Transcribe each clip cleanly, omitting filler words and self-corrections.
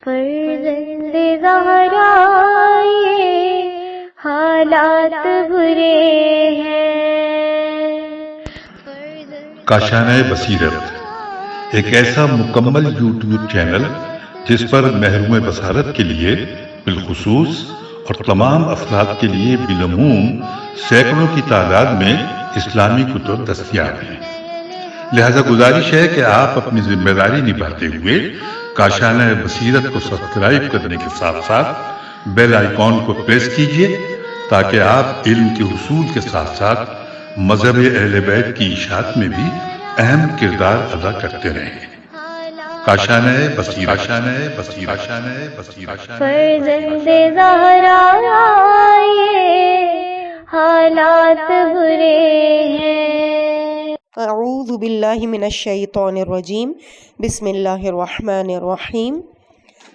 فرزند زہرا یہ حالات برے ہیں۔ کاشانۂ بصیرت ایک ایسا مکمل یوٹیوب چینل جس پر محروم بصارت کے لیے بالخصوص اور تمام افراد کے لیے بالعموم سینکڑوں کی تعداد میں اسلامی کتب دستیاب ہیں۔ لہذا گزارش ہے کہ آپ اپنی ذمہ داری نبھاتے ہوئے کاشانۂ بصیرت کو سبسکرائب کرنے کے ساتھ ساتھ بیل آئیکن کو پریس کیجیے تاکہ آپ علم کے حصول کے ساتھ ساتھ مذہب اہل بیت کی اشاعت میں بھی اہم کردار ادا کرتے رہیں۔ کاشانۂ بصیرت، کاشانۂ بصیرت، کاشانۂ بصیرت۔ فرزند زہرا یہ حالات برے ہیں۔ اعوذ باللہ من الشیطان الرجیم، بسم اللہ الرحمن الرحیم۔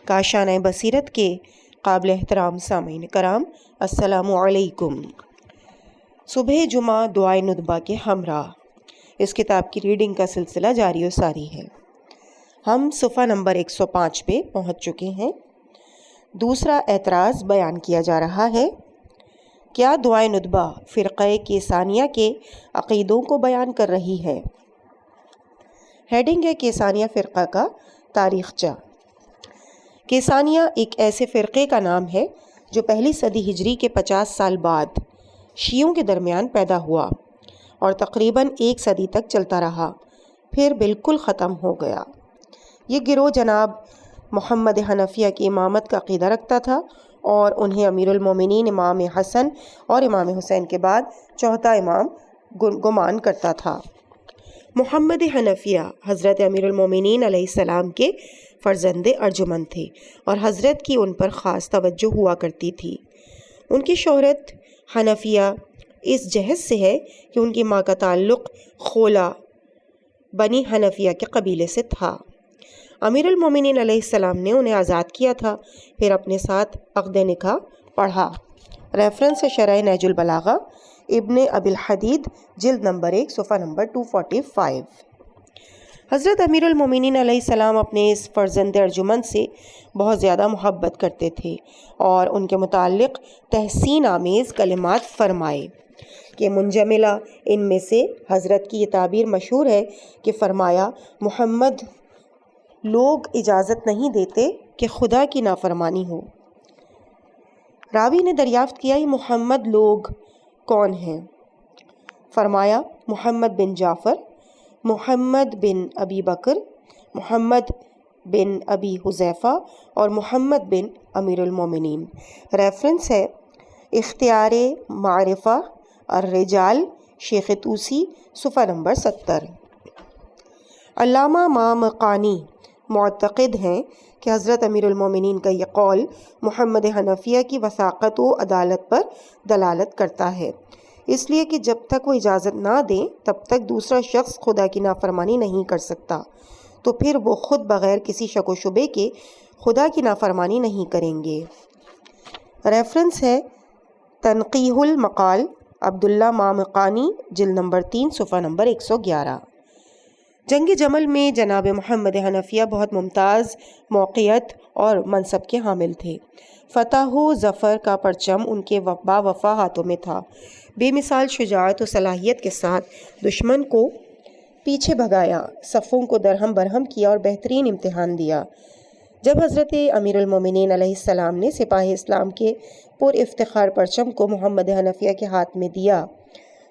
کاشانۂ بصیرت کے قابل احترام سامعین کرام، السلام علیکم۔ صبح جمعہ دعائے ندبہ کے ہمراہ اس کتاب کی ریڈنگ کا سلسلہ جاری و ساری ہے۔ ہم صفحہ نمبر 105 پہ پہنچ چکے ہیں۔ دوسرا اعتراض بیان کیا جا رہا ہے، کیا دعائے ندبہ فرقہ کیسانیہ کے عقیدوں کو بیان کر رہی ہے؟ ہیڈنگ ہے کیسانیہ فرقہ کا تاریخچہ۔ کیسانیہ ایک ایسے فرقے کا نام ہے جو پہلی صدی ہجری کے 50 سال بعد شیعوں کے درمیان پیدا ہوا اور تقریباً 1 صدی تک چلتا رہا، پھر بالکل ختم ہو گیا۔ یہ گروہ جناب محمد حنفیہ کی امامت کا عقیدہ رکھتا تھا اور انہیں امیر المومنین امام حسن اور امام حسین کے بعد چوتھا امام گمان کرتا تھا۔ محمد حنفیہ حضرت امیر المومنین علیہ السلام کے فرزند ارجمند تھے اور حضرت کی ان پر خاص توجہ ہوا کرتی تھی۔ ان کی شہرت حنفیہ اس جہت سے ہے کہ ان کی ماں کا تعلق خولہ بنی حنفیہ کے قبیلے سے تھا۔ امیر المومنین علیہ السلام نے انہیں آزاد کیا تھا، پھر اپنے ساتھ عقد نکاح پڑھا۔ ریفرنس ہے شرح نہج البلاغہ، ابن ابی الحدید، جلد نمبر 1، صفحہ نمبر 245۔ حضرت امیر المومنین علیہ السلام اپنے اس فرزند ارجمند سے بہت زیادہ محبت کرتے تھے اور ان کے متعلق تحسین آمیز کلمات فرمائے کہ منجملہ ان میں سے حضرت کی یہ تعبیر مشہور ہے کہ فرمایا، محمد لوگ اجازت نہیں دیتے کہ خدا کی نافرمانی ہو۔ راوی نے دریافت کیا یہ محمد لوگ کون ہیں؟ فرمایا، محمد بن جعفر، محمد بن ابی بکر، محمد بن ابی حذیفہ اور محمد بن امیر المومنین۔ ریفرنس ہے اختیار معرفہ الرجال، شیخ طوسی، صفحہ نمبر 70۔ علامہ مامقانی معتقد ہیں کہ حضرت امیر المومنین کا یہ قول محمد حنفیہ کی وثاقت و عدالت پر دلالت کرتا ہے، اس لیے کہ جب تک وہ اجازت نہ دیں تب تک دوسرا شخص خدا کی نافرمانی نہیں کر سکتا، تو پھر وہ خود بغیر کسی شک و شبے کے خدا کی نافرمانی نہیں کریں گے۔ ریفرنس ہے تنقیح المقال، عبداللہ مامقانی، جلد نمبر 3، صفحہ نمبر 111۔ جنگ جمل میں جناب محمد حنفیہ بہت ممتاز موقعیت اور منصب کے حامل تھے۔ فتح و ظفر کا پرچم ان کے با وفا ہاتھوں میں تھا۔ بے مثال شجاعت و صلاحیت کے ساتھ دشمن کو پیچھے بھگایا، صفوں کو درہم برہم کیا اور بہترین امتحان دیا۔ جب حضرت امیر المومنین علیہ السلام نے سپاہ اسلام کے پر افتخار پرچم کو محمد حنفیہ کے ہاتھ میں دیا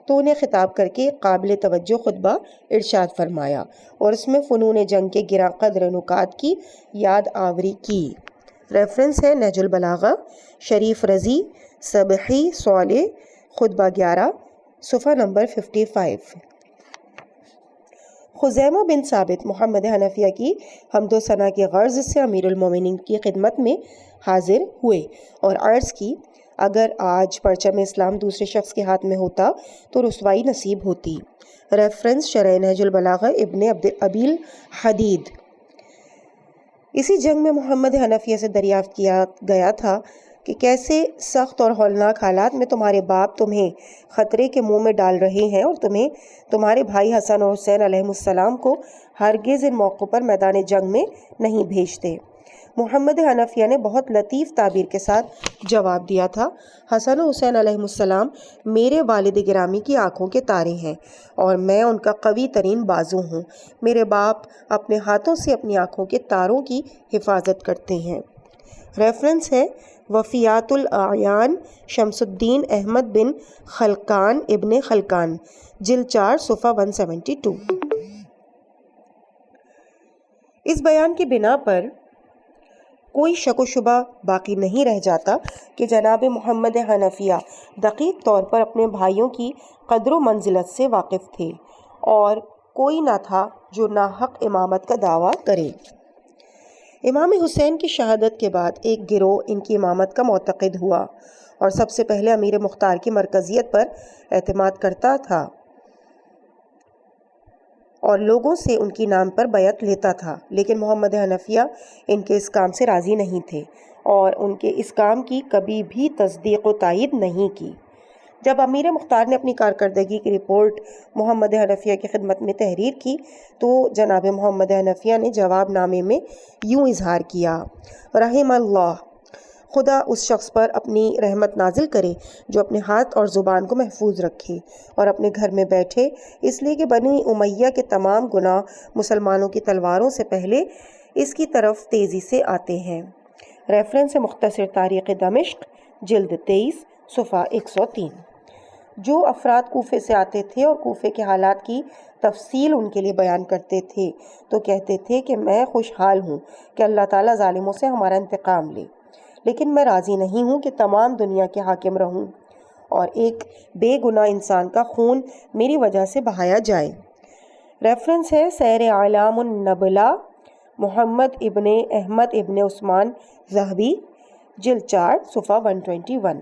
تو انہیں خطاب کر کے قابل توجہ خطبہ ارشاد فرمایا اور اس میں فنون جنگ کے گراں قدر نکات کی یاد آوری کی۔ ریفرنس ہے نہج البلاغہ، شریف رضی، صبحی صالح، خطبہ 11، صفحہ نمبر 55۔ خزیمہ بن ثابت محمد حنفیہ کی حمد و ثنا کی غرض سے امیر المومنین کی خدمت میں حاضر ہوئے اور عرض کی، اگر آج پرچم اسلام دوسرے شخص کے ہاتھ میں ہوتا تو رسوائی نصیب ہوتی۔ ریفرنس شرح نہج البلاغہ، ابن ابی الحدید۔ اسی جنگ میں محمد حنفیہ سے دریافت کیا گیا تھا کہ کیسے سخت اور ہولناک حالات میں تمہارے باپ تمہیں خطرے کے منہ میں ڈال رہے ہیں اور تمہیں تمہارے بھائی حسن اور حسین علیہ السلام کو ہرگز ان موقعوں پر میدان جنگ میں نہیں بھیجتے۔ محمد حنفیہ نے بہت لطیف تعبیر کے ساتھ جواب دیا تھا، حسن و حسین علیہ السلام میرے والد گرامی کی آنکھوں کے تارے ہیں اور میں ان کا قوی ترین بازو ہوں۔ میرے باپ اپنے ہاتھوں سے اپنی آنکھوں کے تاروں کی حفاظت کرتے ہیں۔ ریفرنس ہے وفیات الاعیان شمس الدین احمد بن خلقان ابن خلقان، جلد 4 صفحہ 172۔ اس بیان کی بنا پر کوئی شک و شبہ باقی نہیں رہ جاتا کہ جناب محمد حنفیہ دقیق طور پر اپنے بھائیوں کی قدر و منزلت سے واقف تھے اور کوئی نہ تھا جو ناحق امامت کا دعویٰ کرے۔ امام حسین کی شہادت کے بعد ایک گروہ ان کی امامت کا معتقد ہوا اور سب سے پہلے امیر مختار کی مرکزیت پر اعتماد کرتا تھا اور لوگوں سے ان کی نام پر بیعت لیتا تھا، لیکن محمد حنفیہ ان کے اس کام سے راضی نہیں تھے اور ان کے اس کام کی کبھی بھی تصدیق و تائید نہیں کی۔ جب امیر مختار نے اپنی کارکردگی کی رپورٹ محمد حنفیہ کی خدمت میں تحریر کی تو جناب محمد حنفیہ نے جواب نامے میں یوں اظہار کیا، رحم اللہ، خدا اس شخص پر اپنی رحمت نازل کرے جو اپنے ہاتھ اور زبان کو محفوظ رکھے اور اپنے گھر میں بیٹھے، اس لیے کہ بنی امیہ کے تمام گناہ مسلمانوں کی تلواروں سے پہلے اس کی طرف تیزی سے آتے ہیں۔ ریفرنس مختصر تاریخ دمشق، جلد 23 صفحہ 103۔ جو افراد کوفے سے آتے تھے اور کوفے کے حالات کی تفصیل ان کے لیے بیان کرتے تھے تو کہتے تھے کہ میں خوشحال ہوں کہ اللہ تعالیٰ ظالموں سے ہمارا انتقام لے، لیکن میں راضی نہیں ہوں کہ تمام دنیا کے حاکم رہوں اور ایک بے گناہ انسان کا خون میری وجہ سے بہایا جائے۔ ریفرنس ہے سیر اعلام النبلا، محمد ابن احمد ابن عثمان ذہبی، جلد 4 صفحہ 121۔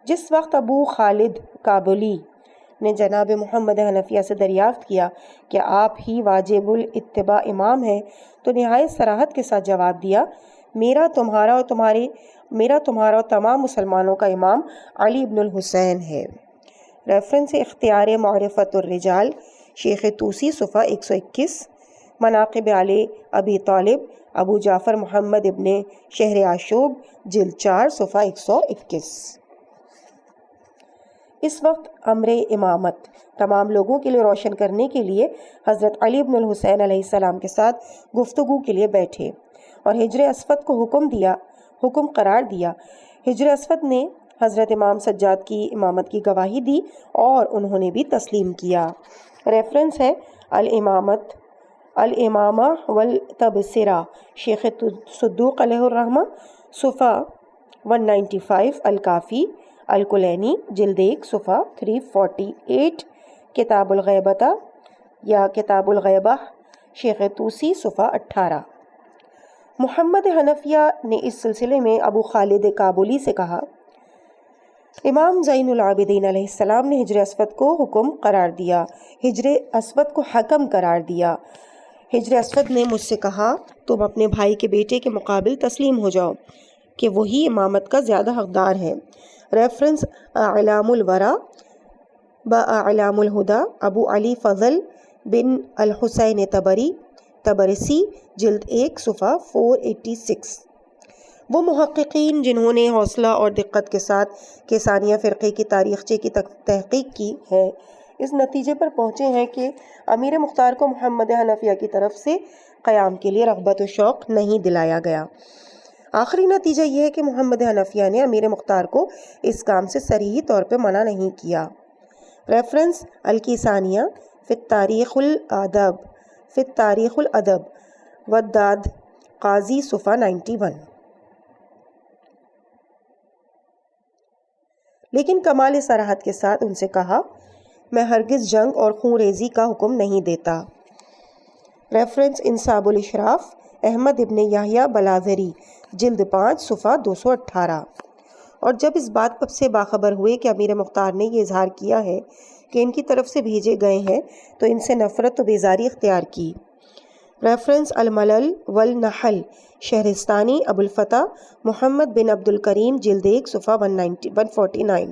جس وقت ابو خالد کابلی نے جناب محمد حنفیہ سے دریافت کیا کہ آپ ہی واجب الاتباع امام ہیں تو نہایت صراحت کے ساتھ جواب دیا، میرا تمہارا اور تمام مسلمانوں کا امام علی ابن الحسین ہے۔ ریفرنس اختیار معرفت الرجال، شیخ توسی صفحہ 121، مناقب علی ابی طالب، ابو جعفر محمد ابن شہر آشوب، جلد 4 صفحہ 121۔ اس وقت امر امامت تمام لوگوں کے لیے روشن کرنے کے لیے حضرت علی ابن الحسین علیہ السلام کے ساتھ گفتگو کے لیے بیٹھے اور حجر اسود کو حکم قرار دیا۔ حجر اسود نے حضرت امام سجاد کی امامت کی گواہی دی اور انہوں نے بھی تسلیم کیا۔ ریفرنس ہے الامامہ والتبصرہ، شیخ صدوق علیہ الرحمہ، صفحہ 195، الکافی الکلینی، جلد 1 صفحہ 348، کتاب الغیبہ یا کتاب الغیبہ، شیخ توسی صفحہ 18۔ محمد حنفیہ نے اس سلسلے میں ابو خالد کابلی سے کہا، امام زین العابدین علیہ السلام نے حجر اسود کو حکم قرار دیا، حجر اسود کو حکم قرار دیا۔ حجر اسود نے مجھ سے کہا تم اپنے بھائی کے بیٹے کے مقابل تسلیم ہو جاؤ کہ وہی امامت کا زیادہ حقدار ہے۔ ریفرنس اعلام الورا اعلام الہدا، ابو علی فضل بن الحسین تبرسی، جلد 1 صفحہ 486۔ وہ محققین جنہوں نے حوصلہ اور دقت کے ساتھ کیسانیہ فرقے کی تاریخچے کی تحقیق کی ہے اس نتیجے پر پہنچے ہیں کہ امیر مختار کو محمد حنفیہ کی طرف سے قیام کے لیے رغبت و شوق نہیں دلایا گیا۔ آخری نتیجہ یہ ہے کہ محمد حنفیہ نے امیر مختار کو اس کام سے صریحی طور پہ منع نہیں کیا۔ ریفرنس الکیسانیہ فی التاریخ الادب وداد قاضی، صفحہ 91۔ لیکن کمال صراحت کے ساتھ ان سے کہا، میں ہرگز جنگ اور خون ریزی کا حکم نہیں دیتا۔ ریفرنس انصاب الاشراف، احمد ابن یحییٰ بلاذری، جلد 5 صفحہ 218۔ اور جب اس بات سے باخبر ہوئے کہ امیر مختار نے یہ اظہار کیا ہے کہ ان کی طرف سے بھیجے گئے ہیں تو ان سے نفرت و بیزاری اختیار کی۔ ریفرنس الملل والنحل، شہرستانی، ابو الفتح محمد بن عبد الکریم، جلد 1 صفحہ 149۔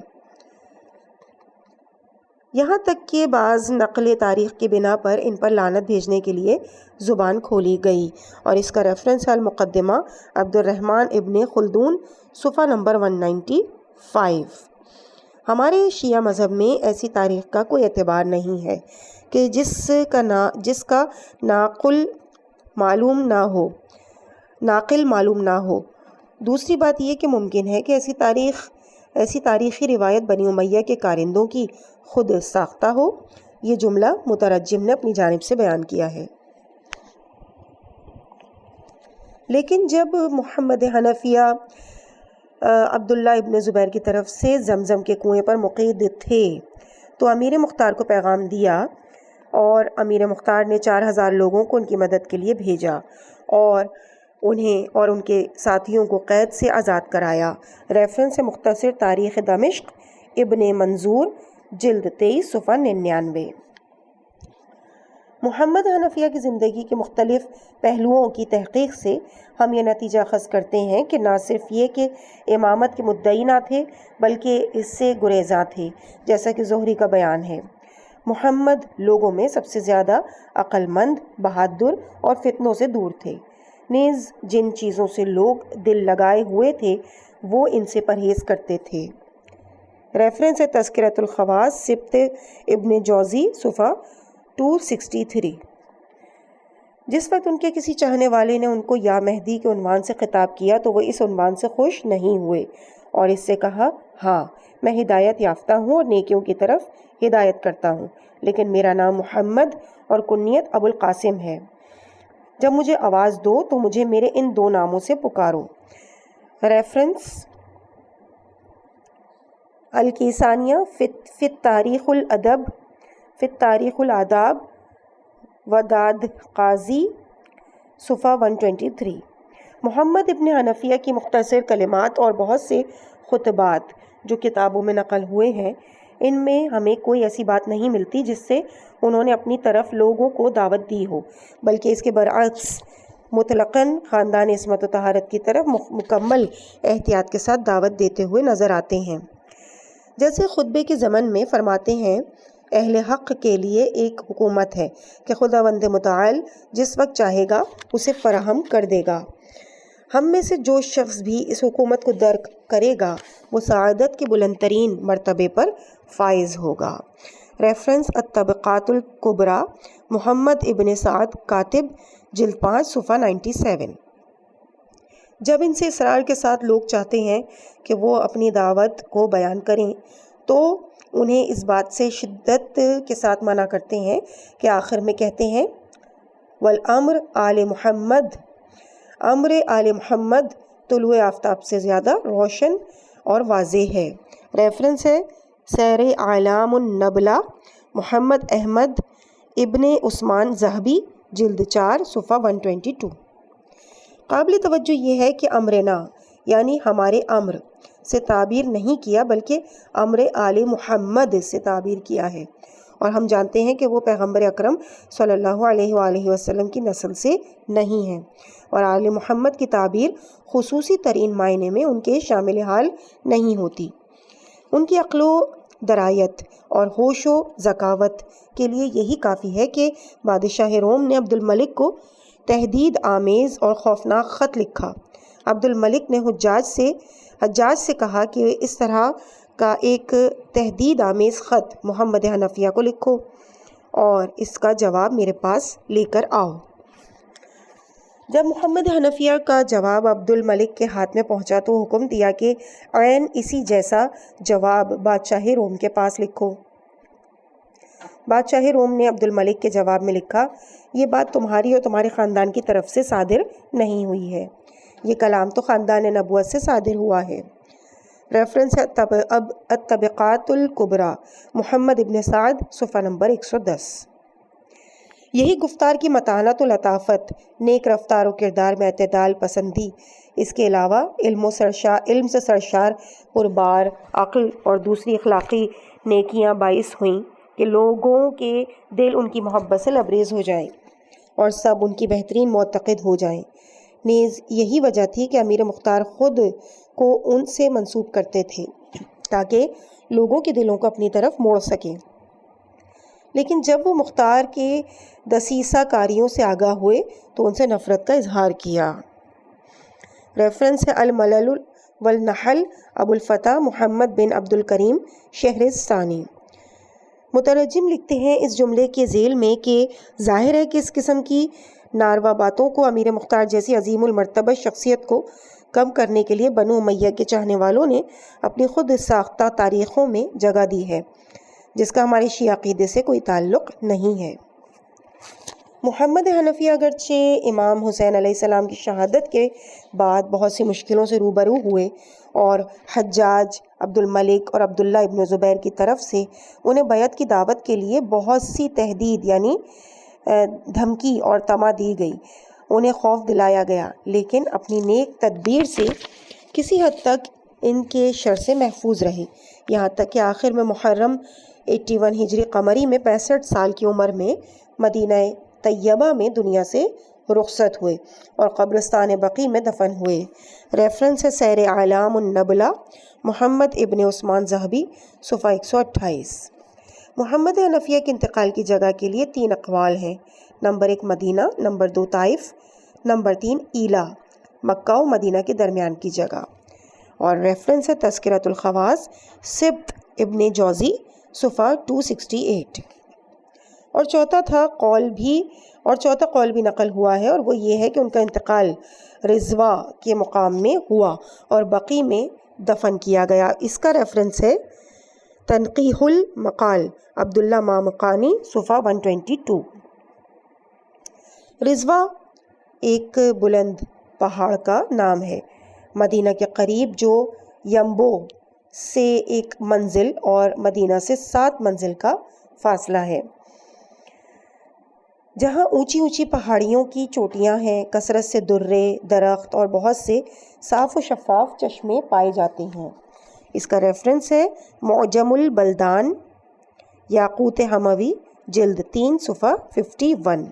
یہاں تک کہ بعض نقل تاریخ کی بنا پر ان پر لعنت بھیجنے کے لیے زبان کھولی گئی، اور اس کا ریفرنس ہے المقدمہ عبد الرحمن ابن خلدون صفحہ نمبر 195۔ ہمارے شیعہ مذہب میں ایسی تاریخ کا کوئی اعتبار نہیں ہے کہ جس کا ناقل معلوم نہ ہو۔ دوسری بات یہ کہ ممکن ہے کہ ایسی تاریخی روایت بنی امیہ کے کارندوں کی خود ساختہ ہو۔ یہ جملہ مترجم نے اپنی جانب سے بیان کیا ہے۔ لیکن جب محمد حنفیہ عبداللہ ابن زبیر کی طرف سے زمزم کے کنویں پر مقید تھے تو امیر مختار کو پیغام دیا، اور امیر مختار نے 4000 لوگوں کو ان کی مدد کے لیے بھیجا اور انہیں اور ان کے ساتھیوں کو قید سے آزاد کرایا۔ ریفرنس ہے مختصر تاریخ دمشق ابن منظور جلد 23 صفحہ 99۔ محمد حنفیہ کی زندگی کے مختلف پہلوؤں کی تحقیق سے ہم یہ نتیجہ اخذ کرتے ہیں کہ نہ صرف یہ کہ امامت کے مدعی نہ تھے بلکہ اس سے گریزاں تھے، جیسا کہ زہری کا بیان ہے۔ محمد لوگوں میں سب سے زیادہ عقل مند، بہادر اور فتنوں سے دور تھے، نیز جن چیزوں سے لوگ دل لگائے ہوئے تھے وہ ان سے پرہیز کرتے تھے۔ ریفرنس ہے تذکرۃ الخواص سبت ابن جوزی صفحہ 263۔ جس وقت ان کے کسی چاہنے والے نے ان کو یا مہدی کے عنوان سے خطاب کیا تو وہ اس عنوان سے خوش نہیں ہوئے اور اس سے کہا، ہاں میں ہدایت یافتہ ہوں اور نیکیوں کی طرف ہدایت کرتا ہوں، لیکن میرا نام محمد اور کنیت ابو القاسم ہے۔ جب مجھے آواز دو تو مجھے میرے ان دو ناموں سے پکارو۔ ریفرنس الکیسانیہ فی تاریخ الاداب وداد قاضی صفحہ 123۔ محمد ابن حنفیہ کی مختصر کلمات اور بہت سے خطبات جو کتابوں میں نقل ہوئے ہیں، ان میں ہمیں کوئی ایسی بات نہیں ملتی جس سے انہوں نے اپنی طرف لوگوں کو دعوت دی ہو، بلکہ اس کے برعکس مطلقاً خاندان عصمت و طہارت کی طرف مکمل احتیاط کے ساتھ دعوت دیتے ہوئے نظر آتے ہیں۔ جیسے خطبے کے ضمن میں فرماتے ہیں، اہل حق کے لیے ایک حکومت ہے کہ خداوند متعال جس وقت چاہے گا اسے فراہم کر دے گا۔ ہم میں سے جو شخص بھی اس حکومت کو درک کرے گا وہ سعادت کے بلند ترین مرتبے پر فائز ہوگا۔ ریفرنس الطبقات الکبریٰ محمد ابن سعد کاتب جلد 5 صفحہ 97۔ جب ان سے اصرار کے ساتھ لوگ چاہتے ہیں کہ وہ اپنی دعوت کو بیان کریں تو انہیں اس بات سے شدت کے ساتھ منع کرتے ہیں کہ آخر میں کہتے ہیں، والامر آل محمد، امر آل محمد طلوع آفتاب سے زیادہ روشن اور واضح ہے۔ ریفرنس ہے سیر اعلام النبلہ محمد احمد ابن عثمان ذہبی جلد 4 صفحہ 122۔ قابل توجہ یہ ہے کہ امرنا یعنی ہمارے امر سے تعبیر نہیں کیا بلکہ امر آل محمد سے تعبیر کیا ہے، اور ہم جانتے ہیں کہ وہ پیغمبر اکرم صلی اللہ علیہ وآلہ وسلم کی نسل سے نہیں ہیں، اور آل محمد کی تعبیر خصوصی ترین معنی میں ان کے شامل حال نہیں ہوتی۔ ان کی عقل و درایت اور ہوش و ذکاوت کے لیے یہی کافی ہے کہ بادشاہ روم نے عبد الملک کو تہدید آمیز اور خوفناک خط لکھا۔ عبد الملک نے حجاج سے کہا کہ اس طرح کا ایک تہدید آمیز خط محمد حنفیہ کو لکھو اور اس کا جواب میرے پاس لے کر آؤ۔ جب محمد حنفیہ کا جواب عبد الملک کے ہاتھ میں پہنچا تو حکم دیا کہ عین اسی جیسا جواب بادشاہ روم کے پاس لکھو۔ بادشاہ روم نے عبد الملک کے جواب میں لکھا، یہ بات تمہاری اور تمہارے خاندان کی طرف سے صادر نہیں ہوئی ہے، یہ کلام تو خاندان نبوت سے صادر ہوا ہے۔ ریفرنس ہے الطبقات الکبریٰ محمد ابن سعد صفحہ نمبر 110۔ یہی گفتار کی متانت و لطافت، نیک رفتار و کردار میں اعتدال پسندی، اس کے علاوہ علم سے سرشار پربار عقل اور دوسری اخلاقی نیکیاں باعث ہوئیں کہ لوگوں کے دل ان کی محبت سے لبریز ہو جائیں اور سب ان کی بہترین معتقد ہو جائیں۔ نیز یہی وجہ تھی کہ امیر مختار خود کو ان سے منسوب کرتے تھے تاکہ لوگوں کے دلوں کو اپنی طرف موڑ سکیں۔ لیکن جب وہ مختار کے دسیسہ کاریوں سے آگاہ ہوئے تو ان سے نفرت کا اظہار کیا۔ ریفرنس ہے الملل والنحل، ابو الفتح محمد بن عبد الکریم شہرستانی۔ مترجم لکھتے ہیں اس جملے کے ذیل میں کہ ظاہر ہے کہ اس قسم کی ناروا باتوں کو امیر مختار جیسی عظیم المرتبہ شخصیت کو کم کرنے کے لیے بنو امیہ کے چاہنے والوں نے اپنی خود ساختہ تاریخوں میں جگہ دی ہے، جس کا ہمارے شیعہ عقیدے سے کوئی تعلق نہیں ہے۔ محمد حنفیہ اگرچہ امام حسین علیہ السلام کی شہادت کے بعد بہت سی مشکلوں سے روبرو ہوئے اور حجاج، عبد الملک اور عبداللہ ابن زبیر کی طرف سے انہیں بیعت کی دعوت کے لیے بہت سی تہدید یعنی دھمکی اور طمع دی گئی، انہیں خوف دلایا گیا، لیکن اپنی نیک تدبیر سے کسی حد تک ان کے شر سے محفوظ رہے، یہاں تک کہ آخر میں محرم 81 ہجری قمری میں 65 سال کی عمر میں مدینہ طیبہ میں دنیا سے رخصت ہوئے اور قبرستان بقیع میں دفن ہوئے۔ ریفرنس ہے سیر اعلام النبلہ، محمد ابن عثمان ذہبی، صفحہ 128۔ محمد حنفیہ کے انتقال کی جگہ کے لیے 3 اقوال ہیں۔ نمبر 1 مدینہ، نمبر 2 طائف، نمبر 3 ایلا، مکہ و مدینہ کے درمیان کی جگہ۔ اور ریفرنس ہے تذکرۃ الخواص، سبط ابن جوزی، صفحہ 268۔ اور چوتھا قول بھی نقل ہوا ہے، اور وہ یہ ہے کہ ان کا انتقال رضوا کے مقام میں ہوا اور بقیع میں دفن کیا گیا۔ اس کا ریفرنس ہے تنقیح المقال، عبداللہ مامقانی، صفحہ 122۔ رضوا ایک بلند پہاڑ کا نام ہے مدینہ کے قریب، جو ینبو سے 1 منزل اور مدینہ سے 7 منزل کا فاصلہ ہے، جہاں اونچی اونچی پہاڑیوں کی چوٹیاں ہیں، کثرت سے درے، درخت اور بہت سے صاف و شفاف چشمے پائے جاتے ہیں۔ اس کا ریفرنس ہے معجم البلدان، یاقوت حموی، جلد 3، صفحہ 51۔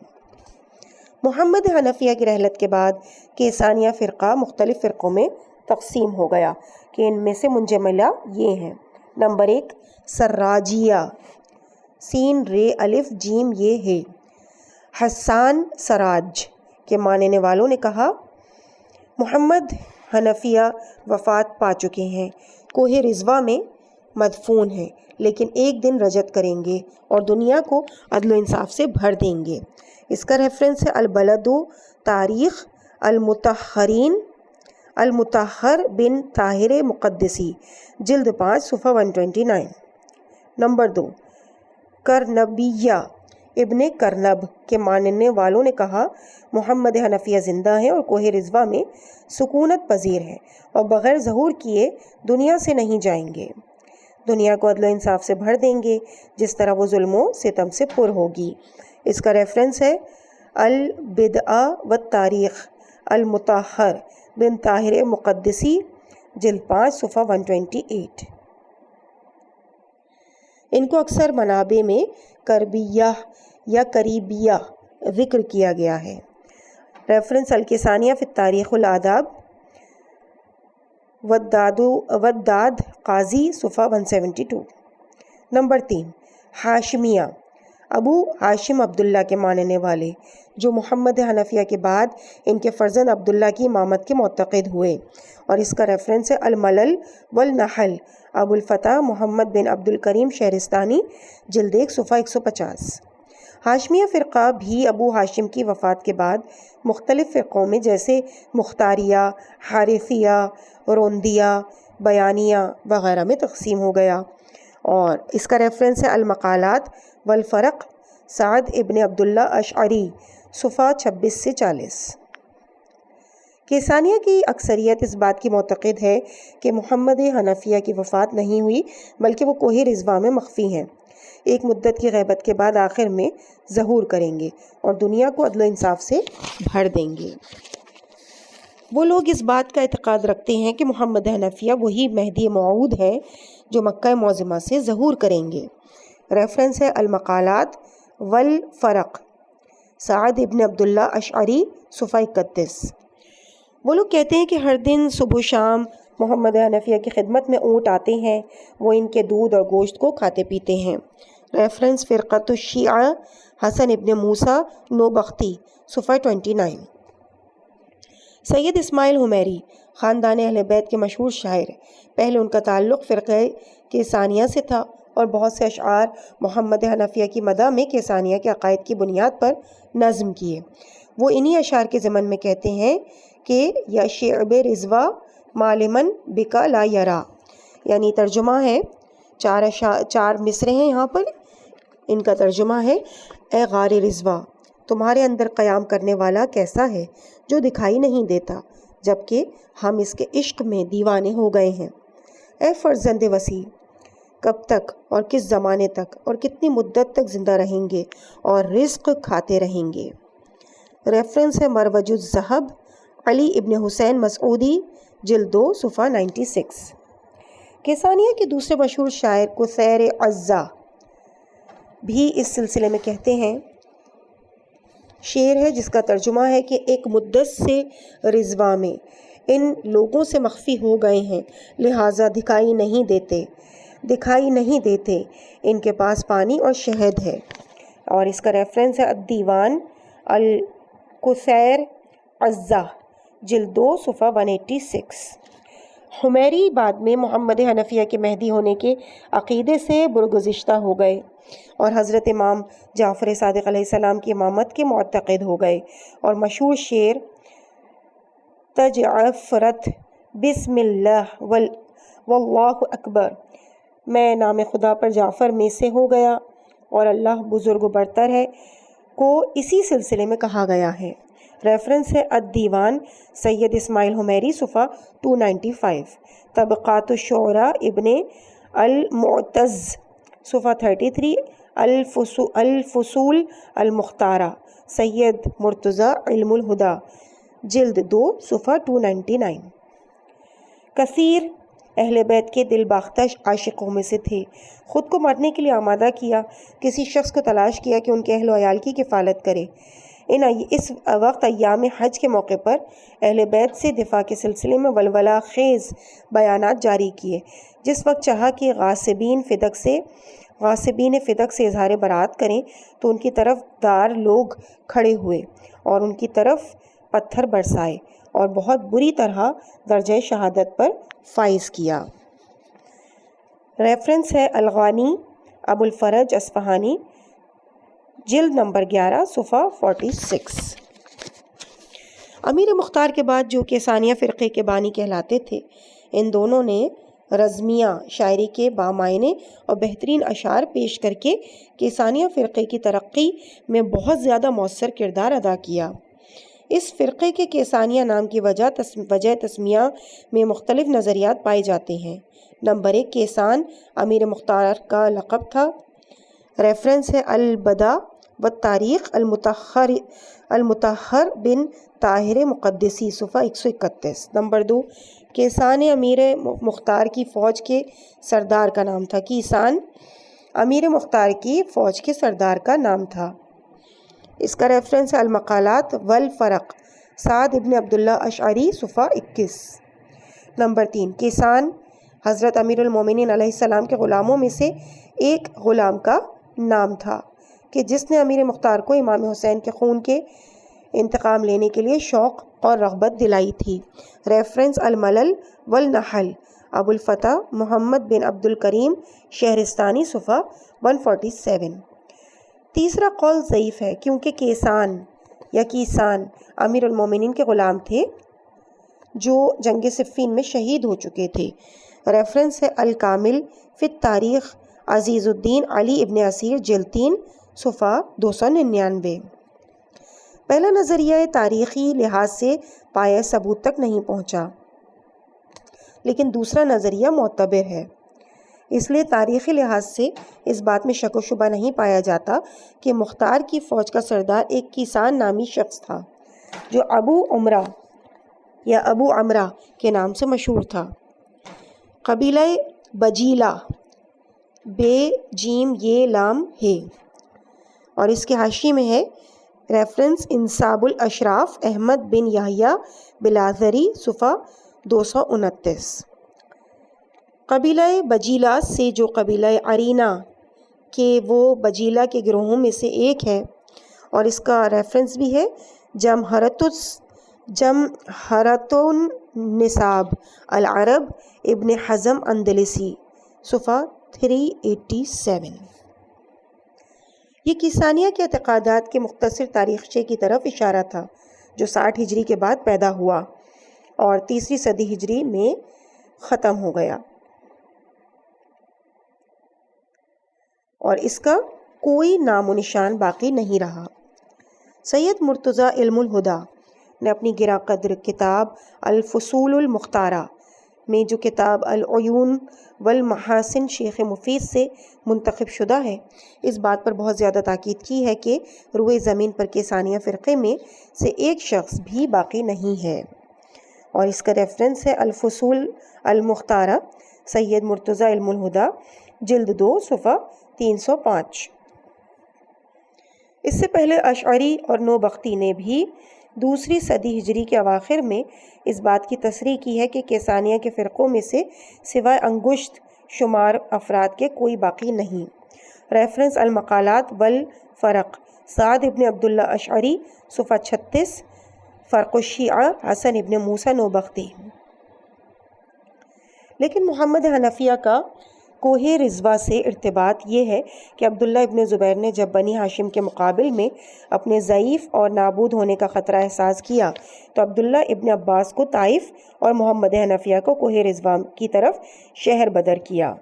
محمد حنفیہ کی رحلت کے بعد کیسانیہ فرقہ مختلف فرقوں میں تقسیم ہو گیا کہ ان میں سے منجملہ یہ ہیں۔ نمبر 1 سراجیہ، سین رے الف جیم یہ ہے۔ حسان سراج کے ماننے والوں نے کہا محمد حنفیہ وفات پا چکے ہیں، کوہ رضوا میں مدفون ہیں، لیکن ایک دن رجعت کریں گے اور دنیا کو عدل و انصاف سے بھر دیں گے۔ اس کا ریفرنس ہے البلد تاریخ المطہرین، المطہر بن طاہر مقدسی، جلد 5، صفحہ 129۔ نمبر 2 کرنبیہ، ابن کرنب کے ماننے والوں نے کہا محمد حنفیہ زندہ ہیں اور کوہ رضوا میں سکونت پذیر ہیں اور بغیر ظہور کیے دنیا سے نہیں جائیں گے، دنیا کو عدل و انصاف سے بھر دیں گے جس طرح وہ ظلم و ستم سے پر ہوگی۔ اس کا ریفرنس ہے البدع والتاریخ، المطہر بن طاہر مقدسی، جلد 5، صفحہ 128۔ ان کو اکثر منابع میں کربیہ یا قریبیہ ذکر کیا گیا ہے۔ ریفرنس الکسانیہ فی التاریخ الآداب، وداد قاضی، صفحہ 172۔ نمبر 3 ہاشمیہ، ابو ہاشم عبداللہ کے ماننے والے، جو محمد حنفیہ کے بعد ان کے فرزند عبداللہ کی امامت کے معتقد ہوئے، اور اس کا ریفرنس ہے الملل والنحل، ابو الفتح محمد بن عبد الکریم شہرستانی، جلد 1، صفحہ 150۔ ہاشمیہ فرقہ بھی ابو ہاشم کی وفات کے بعد مختلف فرقوں میں جیسے مختاریہ، حارثیہ، روندیہ، بیانیہ وغیرہ میں تقسیم ہو گیا، اور اس کا ریفرنس ہے المقالات والفرق، سعد ابن عبداللہ اشعری، صفحہ 26 سے 40۔ کیسانیہ کی اکثریت اس بات کی معتقد ہے کہ محمد حنفیہ کی وفات نہیں ہوئی بلکہ وہ کوہ رضوا میں مخفی ہیں، ایک مدت کی غیبت کے بعد آخر میں ظہور کریں گے اور دنیا کو عدل و انصاف سے بھر دیں گے۔ وہ لوگ اس بات کا اعتقاد رکھتے ہیں کہ محمد حنفیہ وہی مہدی موعود ہے جو مکہ معظمہ سے ظہور کریں گے۔ ریفرنس ہے المقالات والفرق، سعد ابن عبداللہ اشعری، صفحہ 31۔ وہ لوگ کہتے ہیں کہ ہر دن صبح و شام محمد حنفیہ کی خدمت میں اونٹ آتے ہیں، وہ ان کے دودھ اور گوشت کو کھاتے پیتے ہیں، ریفرنس فرقۃ الشیعہ حسن ابن موسیٰ نوبختی صفحہ 29۔ سید اسماعیل حمیری خاندان اہل بیت کے مشہور شاعر، پہلے ان کا تعلق فرقہ کیسانیہ سے تھا اور بہت سے اشعار محمد حنفیہ کی مدح میں کیسانیہ کے عقائد کی بنیاد پر نظم کیے۔ وہ انہی اشعار کے ضمن میں کہتے ہیں کہ یا شعب رضوا معلمن بکا لا یرا، یعنی ترجمہ ہے، چار مصرے ہیں یہاں پر، ان کا ترجمہ ہے: اے غار رضوا، تمہارے اندر قیام کرنے والا کیسا ہے جو دکھائی نہیں دیتا، جبکہ ہم اس کے عشق میں دیوانے ہو گئے ہیں۔ اے فرزند وسیع، کب تک اور کس زمانے تک اور کتنی مدت تک زندہ رہیں گے اور رزق کھاتے رہیں گے۔ ریفرنس ہے مروج الذہب علی ابن حسین مسعودی جلد 2 صفحہ 96۔ کیسانیہ کے دوسرے مشہور شاعر قصیر عزا بھی اس سلسلے میں کہتے ہیں، شعر ہے جس کا ترجمہ ہے کہ ایک مدت سے رضوا میں ان لوگوں سے مخفی ہو گئے ہیں، لہٰذا دکھائی نہیں دیتے، ان کے پاس پانی اور شہد ہے۔ اور اس کا ریفرنس ہے الدیوان القصیر عزا جلد 2 صفحہ 186۔ حمیری بعد میں محمد حنفیہ کے مہدی ہونے کے عقیدے سے برگزشتہ ہو گئے اور حضرت امام جعفر صادق علیہ السلام کی امامت کے معتقد ہو گئے، اور مشہور شعر تجعفرت بسم اللہ واللہ اکبر، میں نام خدا پر جعفر میں سے ہو گیا اور اللہ بزرگ و برتر ہے، کو اسی سلسلے میں کہا گیا ہے۔ ریفرنس ہے الدیوان سید اسماعیل حمیری صفحہ 295، طبقات الشعراء ابن المعتز صفحہ 33، الفصول المختارہ سید مرتضی علم الہدا جلد 2 صفحہ 299۔ کثیر اہل بیت کے دل باختہ عاشقوں میں سے تھے، خود کو مرنے کے لیے آمادہ کیا، کسی شخص کو تلاش کیا کہ ان کے اہل و عیال کی کفالت کرے۔ اس وقت ایام حج کے موقع پر اہل بیت سے دفاع کے سلسلے میں ولولہ خیز بیانات جاری کیے۔ جس وقت چاہا کہ غاصبین فدق سے اظہار برات کریں تو ان کی طرف دار لوگ کھڑے ہوئے اور ان کی طرف پتھر برسائے اور بہت بری طرح درجہ شہادت پر فائز کیا۔ ریفرنس ہے الغانی ابو الفرج اصفہانی جلد نمبر 11 صفحہ 46۔ امیر مختار کے بعد جو کیسانیہ فرقے کے بانی کہلاتے تھے، ان دونوں نے رزمیہ شاعری کے بامعنی اور بہترین اشعار پیش کر کے کیسانیہ فرقے کی ترقی میں بہت زیادہ مؤثر کردار ادا کیا۔ اس فرقے کے کیسانیہ نام کی وجہ تسمیہ میں مختلف نظریات پائے جاتے ہیں۔ نمبر 1، کیسان امیر مختار کا لقب تھا۔ ریفرنس ہے البدا والتاریخ المطہر بن طاہر مقدسی صفحہ 131۔ نمبر 2، کیسان امیر مختار کی فوج کے سردار کا نام تھا۔ کیسان امیر مختار کی فوج کے سردار کا نام تھا۔ اس کا ریفرنس ہے المقالات والفرق سعد ابن عبداللہ اشعری صفحہ 21۔ نمبر 3، کیسان حضرت امیر المومنین علیہ السلام کے غلاموں میں سے ایک غلام کا نام تھا کہ جس نے امیر مختار کو امام حسین کے خون کے انتقام لینے کے لیے شوق اور رغبت دلائی تھی۔ ریفرنس الملل والنحل ابو الفتح محمد بن عبد الکریم شہرستانی صفحہ 147۔ تیسرا قول ضعیف ہے کیونکہ کیسان امیر المومنین کے غلام تھے جو جنگ صفین میں شہید ہو چکے تھے۔ ریفرنس ہے الکامل فی التاریخ عزیز الدین علی ابن اسیر جلد 3 صفحہ 299۔ پہلا نظریہ تاریخی لحاظ سے پایہ ثبوت تک نہیں پہنچا، لیکن دوسرا نظریہ معتبر ہے، اس لیے تاریخی لحاظ سے اس بات میں شک و شبہ نہیں پایا جاتا کہ مختار کی فوج کا سردار ایک کیسان نامی شخص تھا جو ابو عمرہ کے نام سے مشہور تھا۔ قبیلہ بجیلہ بے جیم یہ لام ہے، اور اس کے حاشی میں ہے ریفرنس انصاب الاشراف احمد بن یحییٰ بلازری صفحہ 229۔ قبیلہ بجیلہ سے جو قبیلہ عرینہ کہ وہ بجیلہ کے گروہوں میں سے ایک ہے، اور اس کا ریفرنس بھی ہے جمہرۃ النساب العرب ابن حزم اندلسی صفحہ 387۔ یہ کیسانیہ کے اعتقادات کے مختصر تاریخچے کی طرف اشارہ تھا جو 60 ہجری کے بعد پیدا ہوا اور 3 صدی ہجری میں ختم ہو گیا، اور اس کا کوئی نام و نشان باقی نہیں رہا۔ سید مرتضیٰ علم الہدا نے اپنی گراں قدر کتاب الفصول المختارہ میں جو کتاب العیون والمحاسن شیخ مفید سے منتخب شدہ ہے، اس بات پر بہت زیادہ تاکید کی ہے کہ روئے زمین پر کیسانیہ فرقے میں سے ایک شخص بھی باقی نہیں ہے، اور اس کا ریفرنس ہے الفصول المختارہ سید مرتضیٰ علم الہدا جلد 2 صفحہ 305۔ اس سے پہلے اشعری اور نوبختی نے بھی 2 صدی ہجری کے اواخر میں اس بات کی تصریح کی ہے کہ کیسانیہ کے فرقوں میں سے سوائے انگشت شمار افراد کے کوئی باقی نہیں۔ ریفرنس المقالات والفرق سعد ابن عبداللہ اشعری صفحہ 36، فرق الشیعہ حسن ابن موسیٰ نوبختی۔ لیکن محمد حنفیہ کا کوہ رضوہ سے ارتباط یہ ہے کہ عبداللہ ابن زبیر نے جب بنی ہاشم کے مقابل میں اپنے ضعیف اور نابود ہونے کا خطرہ احساس کیا تو عبداللہ ابن عباس کو طائف اور محمد حنفیہ کو کوہ رضوہ کی طرف شہر بدر کیا،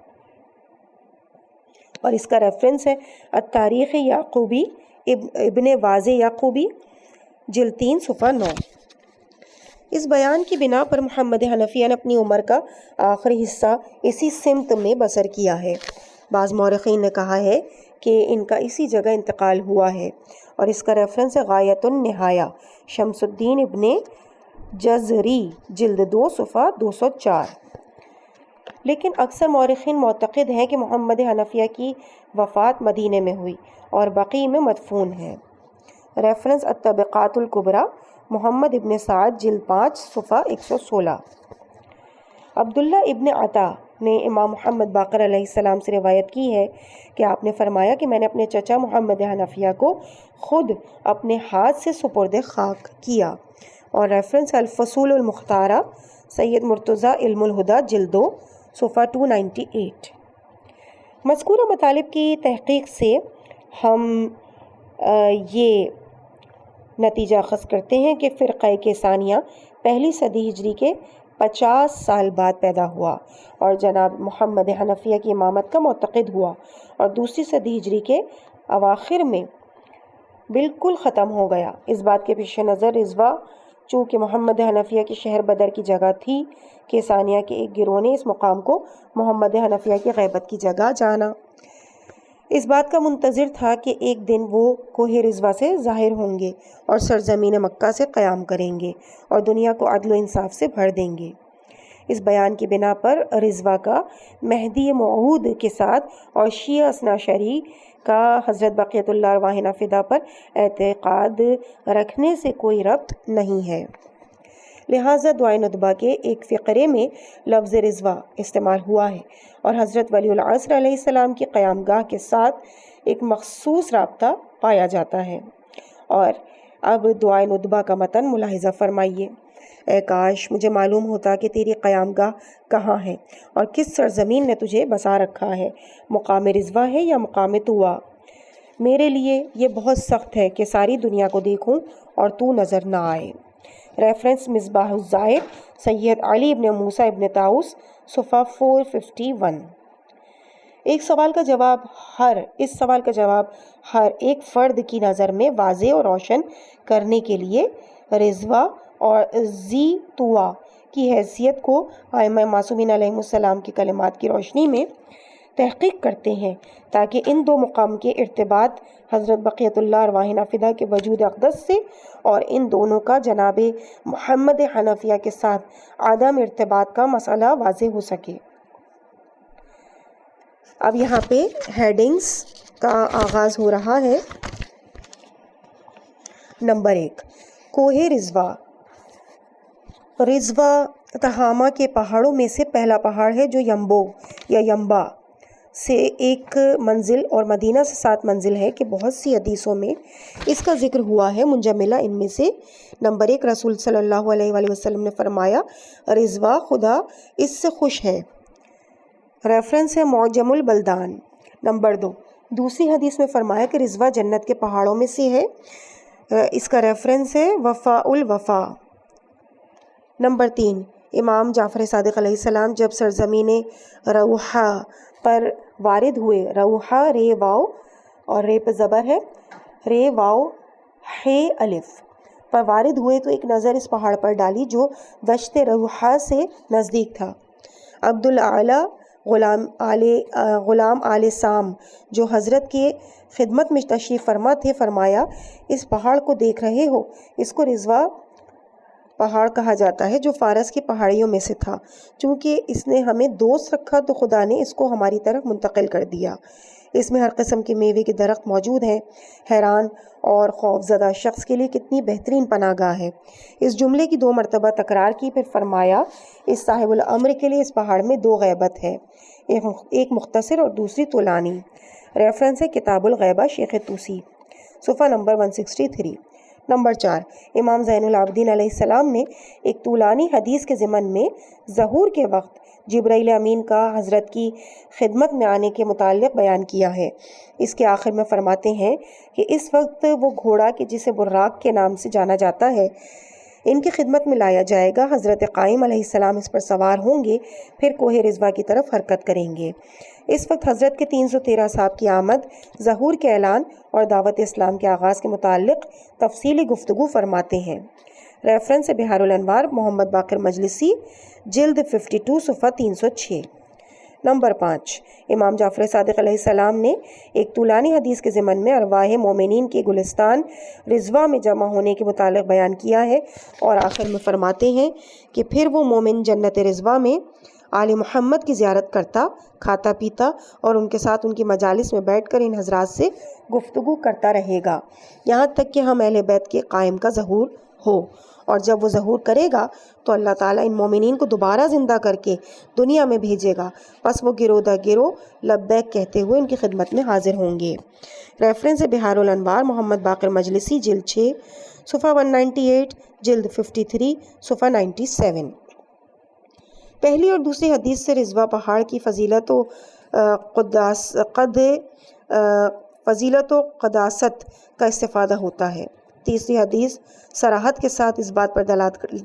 اور اس کا ریفرنس ہے التاریخ یعقوبی ابن واضح یعقوبی جلد 3 صفحہ 9۔ اس بیان کی بنا پر محمد حنفیہ نے اپنی عمر کا آخری حصہ اسی سمت میں بسر کیا ہے۔ بعض مورخین نے کہا ہے کہ ان کا اسی جگہ انتقال ہوا ہے، اور اس کا ریفرنس ہے غایۃ النہایہ شمس الدین ابن جزری جلد 2 صفحہ 204۔ لیکن اکثر مورخین معتقد ہیں کہ محمد حنفیہ کی وفات مدینے میں ہوئی اور بقیع میں مدفون ہے۔ ریفرنس الطبقات الکبریٰ محمد ابن سعد جلد 5 صفحہ 116۔ عبداللہ ابن عطا نے امام محمد باقر علیہ السلام سے روایت کی ہے کہ آپ نے فرمایا کہ میں نے اپنے چچا محمد حنفیہ کو خود اپنے ہاتھ سے سپرد خاک کیا، اور ریفرنس الفصول المختارہ سید مرتضیٰ علم الہدا جلد 2 صفحہ 298۔ مذکورہ مطالب کی تحقیق سے ہم یہ نتیجہ اخذ کرتے ہیں کہ فرقہ کیسانیہ 1 صدی ہجری کے 50 سال بعد پیدا ہوا اور جناب محمد حنفیہ کی امامت کا معتقد ہوا، اور 2 صدی ہجری کے اواخر میں بالکل ختم ہو گیا۔ اس بات کے پیش نظر رضوہ چونکہ محمد حنفیہ کی شہر بدر کی جگہ تھی، کیسانیہ کے ایک گروہ نے اس مقام کو محمد حنفیہ کی غیبت کی جگہ جانا۔ اس بات کا منتظر تھا کہ ایک دن وہ کوہ رضوہ سے ظاہر ہوں گے اور سرزمین مکہ سے قیام کریں گے اور دنیا کو عدل و انصاف سے بھر دیں گے۔ اس بیان کی بنا پر رضوہ کا مہدی موعود کے ساتھ اور شیعہ اثنا عشری کا حضرت بقیت اللہ ارواحنا فدا پر اعتقاد رکھنے سے کوئی ربط نہیں ہے، لہٰذا دعائے ندبہ کے ایک فقرے میں لفظ رضوہ استعمال ہوا ہے، اور حضرت ولی العصر علیہ السلام کی قیام گاہ کے ساتھ ایک مخصوص رابطہ پایا جاتا ہے۔ اور اب دعائے ندبہ کا متن ملاحظہ فرمائیے۔ اے کاش مجھے معلوم ہوتا کہ تیری قیام گاہ کہاں ہے اور کس سرزمین نے تجھے بسا رکھا ہے، مقام رضوہ ہے یا مقام طوا۔ میرے لیے یہ بہت سخت ہے کہ ساری دنیا کو دیکھوں اور تو نظر نہ آئے۔ ریفرنس مصباح الزاہد سید علی ابن موسیٰ ابن طاؤس صفحہ 451۔ اس سوال کا جواب ہر ایک فرد کی نظر میں واضح اور روشن کرنے کے لیے رضوہ اور ذی طوا کی حیثیت کو ائمہ معصومین علیہ السلام کی کلمات کی روشنی میں تحقیق کرتے ہیں، تاکہ ان دو مقام کے ارتباط حضرت بقیت اللہ ارواحنا فدا کے وجود اقدس سے اور ان دونوں کا جناب محمد حنفیہ کے ساتھ عدم ارتباط کا مسئلہ واضح ہو سکے۔ اب یہاں پہ ہیڈنگز کا آغاز ہو رہا ہے۔ نمبر 1، کوہ رضوہ۔ رضوہ تہامہ کے پہاڑوں میں سے پہلا پہاڑ ہے جو یمبو یا یمبا سے 1 منزل اور مدینہ سے 7 منزل ہے کہ بہت سی حدیثوں میں اس کا ذکر ہوا ہے منجملہ۔ ان میں سے نمبر 1، رسول صلی اللہ علیہ وآلہ وسلم نے فرمایا رضوا خدا اس سے خوش ہے، ریفرنس ہے معجم البلدان۔ نمبر 2، دوسری حدیث میں فرمایا کہ رضوا جنت کے پہاڑوں میں سے ہے، اس کا ریفرنس ہے وفاء الوفا۔ نمبر 3، امام جعفر صادق علیہ السلام جب سرزمین روحا پر وارد ہوئے، روحا رے واو اور رے پہ زبر ہے، رے واو ہے الف پر وارد ہوئے تو ایک نظر اس پہاڑ پر ڈالی جو دشت روحا سے نزدیک تھا۔ عبدالعلی غلام آل سام جو حضرت کے خدمت میں تشریف فرما تھے فرمایا اس پہاڑ کو دیکھ رہے ہو، اس کو رضوا پہاڑ کہا جاتا ہے جو فارس کی پہاڑیوں میں سے تھا، چونکہ اس نے ہمیں دوست رکھا تو خدا نے اس کو ہماری طرف منتقل کر دیا۔ اس میں ہر قسم کے میوے کے درخت موجود ہیں، حیران اور خوف زدہ شخص کے لیے کتنی بہترین پناہ گاہ ہے۔ اس جملے کی 2 مرتبہ تکرار کی، پھر فرمایا اس صاحب الامر کے لیے اس پہاڑ میں 2 غیبت ہے، ایک مختصر اور دوسری طولانی۔ ریفرنس ہے کتاب الغیبہ شیخ طوسی، صفحہ نمبر 163۔ نمبر 4، امام زین العابدین علیہ السلام نے ایک طولانی حدیث کے ضمن میں ظہور کے وقت جبرائیل امین کا حضرت کی خدمت میں آنے کے متعلق بیان کیا ہے۔ اس کے آخر میں فرماتے ہیں کہ اس وقت وہ گھوڑا کہ جسے براق کے نام سے جانا جاتا ہے ان کی خدمت میں لایا جائے گا، حضرت قائم علیہ السلام اس پر سوار ہوں گے، پھر کوہ رضوا کی طرف حرکت کریں گے۔ اس وقت حضرت کے 313 صاحب کی آمد، ظہور کے اعلان اور دعوت اسلام کے آغاز کے متعلق تفصیلی گفتگو فرماتے ہیں۔ ریفرنس بہار الانوار محمد باقر مجلسی، جلد 52، صفحہ 306۔ نمبر 5، امام جعفر صادق علیہ السلام نے ایک طولانی حدیث کے ضمن میں ارواح مومنین کے گلستان رضوا میں جمع ہونے کے متعلق بیان کیا ہے اور آخر میں فرماتے ہیں کہ پھر وہ مومن جنت رضوا میں آل محمد کی زیارت کرتا، کھاتا پیتا اور ان کے ساتھ ان کی مجالس میں بیٹھ کر ان حضرات سے گفتگو کرتا رہے گا یہاں تک کہ ہم اہل بیت کے قائم کا ظہور ہو، اور جب وہ ظہور کرے گا تو اللہ تعالیٰ ان مومنین کو دوبارہ زندہ کر کے دنیا میں بھیجے گا، پس وہ گروہ در گروہ لبیک کہتے ہوئے ان کی خدمت میں حاضر ہوں گے۔ ریفرنس بہار الانوار محمد باقر مجلسی، جلد 6، صفحہ 198، جلد 53، صفحہ 97۔ پہلی اور دوسری حدیث سے رضوا پہاڑ کی فضیلت و قداست کا استفادہ ہوتا ہے۔ تیسری حدیث صراحت کے ساتھ اس بات پر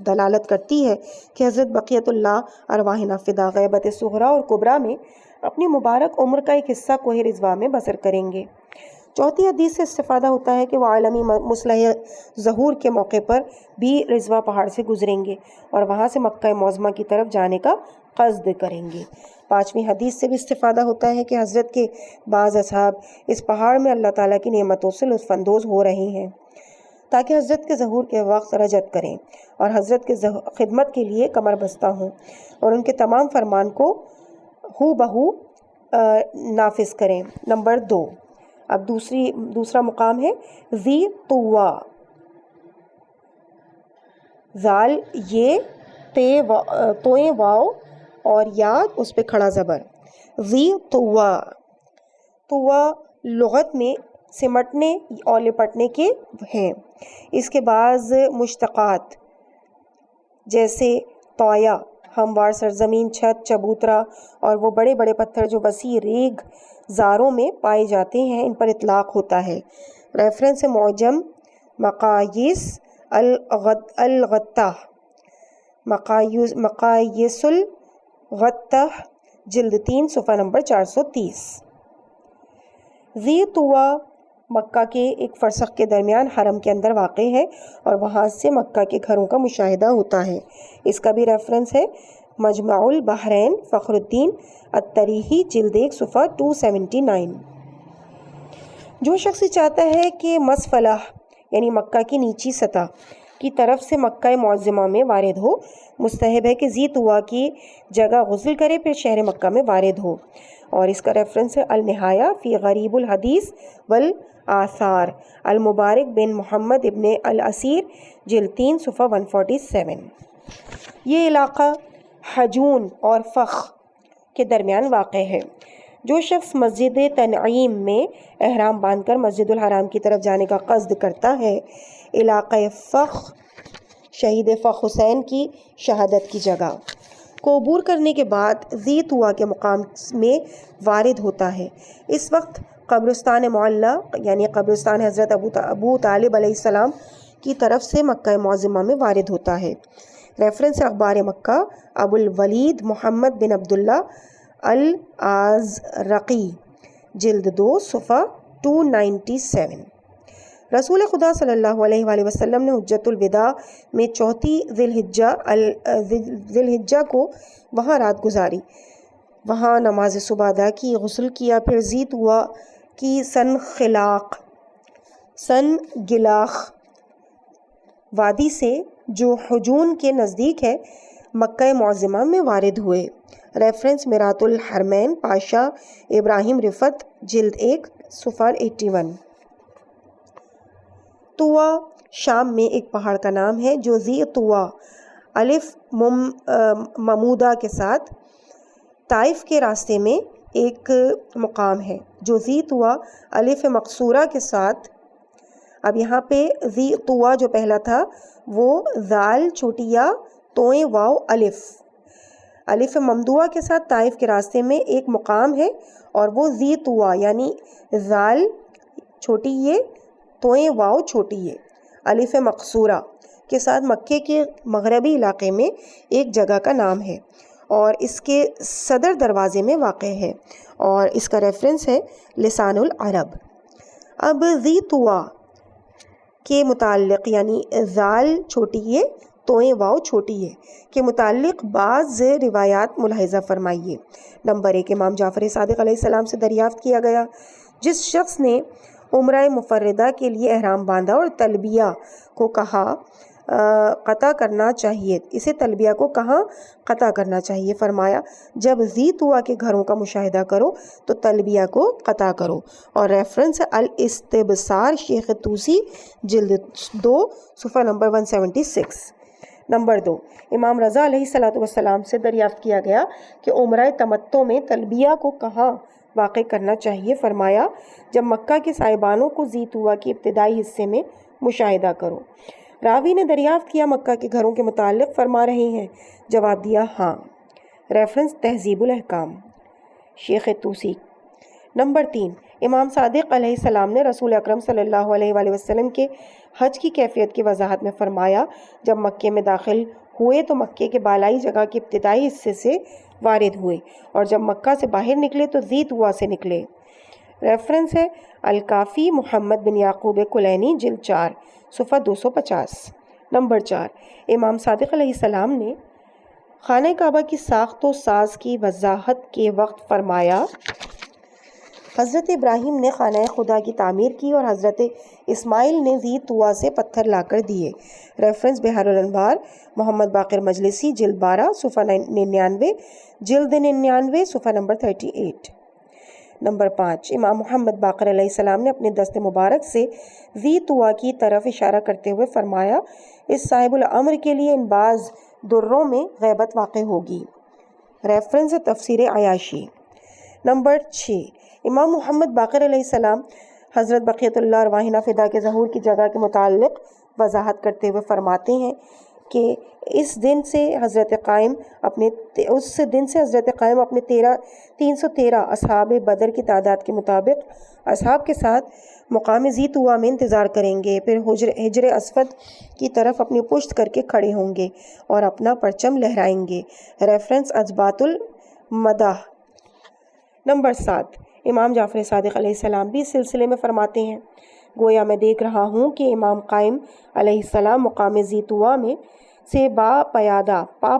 دلالت کرتی ہے کہ حضرت بقیت اللہ ارواح نافدہ غیبت صغریٰ اور کبریٰ میں اپنی مبارک عمر کا ایک حصہ کوہ رضوا میں بسر کریں گے۔ چوتھی حدیث سے استفادہ ہوتا ہے کہ وہ عالمی مصلح ظہور کے موقع پر بھی رضوا پہاڑ سے گزریں گے اور وہاں سے مکہ معظمہ کی طرف جانے کا قصد کریں گے۔ پانچویں حدیث سے بھی استفادہ ہوتا ہے کہ حضرت کے بعض اصحاب اس پہاڑ میں اللہ تعالیٰ کی نعمتوں سے لطف اندوز ہو رہے ہیں تاکہ حضرت کے ظہور کے وقت رجت کریں اور حضرت کے خدمت کے لیے کمر بستہ ہوں اور ان کے تمام فرمان کو ہو بہو نافذ کریں۔ نمبر 2، اب دوسرا مقام ہے ذی طوا، زال یہ توئیں واو اور یاد اس پہ کھڑا زبر، ذی طوا۔ طوا لغت میں سمٹنے اور لپٹنے کے ہیں۔ اس کے بعض مشتقات جیسے طایا ہموار سرزمین، چھت، چبوترا اور وہ بڑے بڑے پتھر جو وسیع ریگ زاروں میں پائے جاتے ہیں ان پر اطلاق ہوتا ہے۔ ریفرنس معجم مقاییس الغتہ، مقاییس الغتہ، جلد 3، صفحہ نمبر 430۔ ذی طوا مکہ کے ایک فرسخ کے درمیان حرم کے اندر واقع ہے اور وہاں سے مکہ کے گھروں کا مشاہدہ ہوتا ہے۔ اس کا بھی ریفرنس ہے مجمع البحرین فخر الدین التریحی، جلد 1، صفحہ 279۔ جو شخص چاہتا ہے کہ مسفلہ یعنی مکہ کی نیچی سطح کی طرف سے مکہ معظمہ میں وارد ہو، مستحب ہے کہ ذی طوا کی جگہ غسل کرے پھر شہر مکہ میں وارد ہو، اور اس کا ریفرنس ہے النہایہ فی غریب الحدیث والآثار، المبارک بن محمد ابن الاسیر، جلد 3، صفحہ 147۔ یہ علاقہ حجون اور فخ کے درمیان واقع ہے۔ جو شخص مسجد تنعیم میں احرام باندھ کر مسجد الحرام کی طرف جانے کا قصد کرتا ہے، علاقہ فخ شہید فخ حسین کی شہادت کی جگہ کو عبور کرنے کے بعد ذی طویٰ کے مقام میں وارد ہوتا ہے۔ اس وقت قبرستان معلی یعنی قبرستان حضرت ابو طالب علیہ السلام کی طرف سے مکہ معظمہ میں وارد ہوتا ہے۔ ریفرنس اخبار مکہ، ابو الولید محمد بن عبداللہ الازرقی، جلد 2 صفحہ 297۔ رسول خدا صلی اللہ علیہ وآلہ وسلم نے حجۃ الوداع میں 4 ذی الحجہ کو وہاں رات گزاری، وہاں نماز صبح ادا کی، غسل کیا، پھر ذی طویٰ کی سنگلاخ وادی سے جو حجون کے نزدیک ہے مکہ معظمہ میں وارد ہوئے۔ ریفرنس میرات الحرمین پاشا ابراہیم رفت، جلد 1 صفحہ 81۔ طویٰ شام میں ایک پہاڑ کا نام ہے جو ذی طویٰ الف ممودہ کے ساتھ طائف کے راستے میں ایک مقام ہے جو ذی طویٰ الف مقصورہ کے ساتھ، اب یہاں پہ ذی طویٰ جو پہلا تھا وہ ذال چھوٹی یا توئیں واو الف ممدوعہ کے ساتھ طائف کے راستے میں ایک مقام ہے، اور وہ ذی طویٰ یعنی ذال چھوٹی یہ توئیں واو چھوٹی یہ الف مقصورہ کے ساتھ مکے کے مغربی علاقے میں ایک جگہ کا نام ہے اور اس کے صدر دروازے میں واقع ہے، اور اس کا ریفرنس ہے لسان العرب۔ اب ذی طویٰ کے متعلق یعنی ذال چھوٹی یہ توئیں واو چھوٹی یہ کے متعلق بعض روایات ملاحظہ فرمائیے۔ نمبر 1، امام جعفر صادق علیہ السلام سے دریافت کیا گیا، جس شخص نے عمرہ مفردہ کے لیے احرام باندھا اور تلبیہ کو کہا قطع کرنا چاہیے، اسے تلبیہ کو کہاں قطع کرنا چاہیے؟ فرمایا جب ذی طویٰ کے گھروں کا مشاہدہ کرو تو تلبیہ کو قطع کرو، اور ریفرنس الاستبصار شیخ توسی، جلد 2 صفحہ نمبر 176۔ نمبر 2، امام رضا علیہ السلام سے دریافت کیا گیا کہ عمرہ تمتع میں تلبیہ کو کہاں واقع کرنا چاہیے؟ فرمایا جب مکہ کے سائبانوں کو ذی طویٰ کے ابتدائی حصے میں مشاہدہ کرو۔ راوی نے دریافت کیا مکہ کے گھروں کے متعلق فرما رہے ہیں؟ جواب دیا ہاں۔ ریفرنس تہذیب الاحکام شیخ توسی۔ نمبر 3، امام صادق علیہ السلام نے رسول اکرم صلی اللہ علیہ وآلہ وسلم کے حج کی کیفیت کی وضاحت میں فرمایا جب مکے میں داخل ہوئے تو مکے کے بالائی جگہ کے ابتدائی حصے سے وارد ہوئے، اور جب مکہ سے باہر نکلے تو ذی طویٰ سے نکلے۔ ریفرنس ہے الکافی محمد بن یعقوب کلینی، جلد 4 صفحہ 250۔ نمبر 4، امام صادق علیہ السلام نے خانہ کعبہ کی ساخت و ساز کی وضاحت کے وقت فرمایا حضرت ابراہیم نے خانہ خدا کی تعمیر کی اور حضرت اسماعیل نے ذی طویٰ سے پتھر لا کر دیے۔ ریفرنس بحار الانوار محمد باقر مجلسی، جلد 12 صفحہ 99، جلد 99 صفحہ نمبر 38۔ نمبر 5، امام محمد باقر علیہ السلام نے اپنے دست مبارک سے ذی طویٰ کی طرف اشارہ کرتے ہوئے فرمایا اس صاحب الامر کے لیے ان بعض دروں میں غیبت واقع ہوگی۔ ریفرنس تفسیر عیاشی۔ نمبر 6، امام محمد باقر علیہ السلام حضرت بقیت اللہ ارواحنا فدا کے ظہور کی جگہ کے متعلق وضاحت کرتے ہوئے فرماتے ہیں کہ اس دن سے حضرت قائم اپنے 313 اصحاب بدر کی تعداد کے مطابق اصحاب کے ساتھ مقام ذی طویٰ میں انتظار کریں گے، پھر حجر اسود کی طرف اپنی پشت کر کے کھڑے ہوں گے اور اپنا پرچم لہرائیں گے۔ ریفرنس اثبات المدح۔ نمبر 7، امام جعفر صادق علیہ السلام بھی اس سلسلے میں فرماتے ہیں گویا میں دیکھ رہا ہوں کہ امام قائم علیہ السلام مقام ذی طویٰ میں سے پا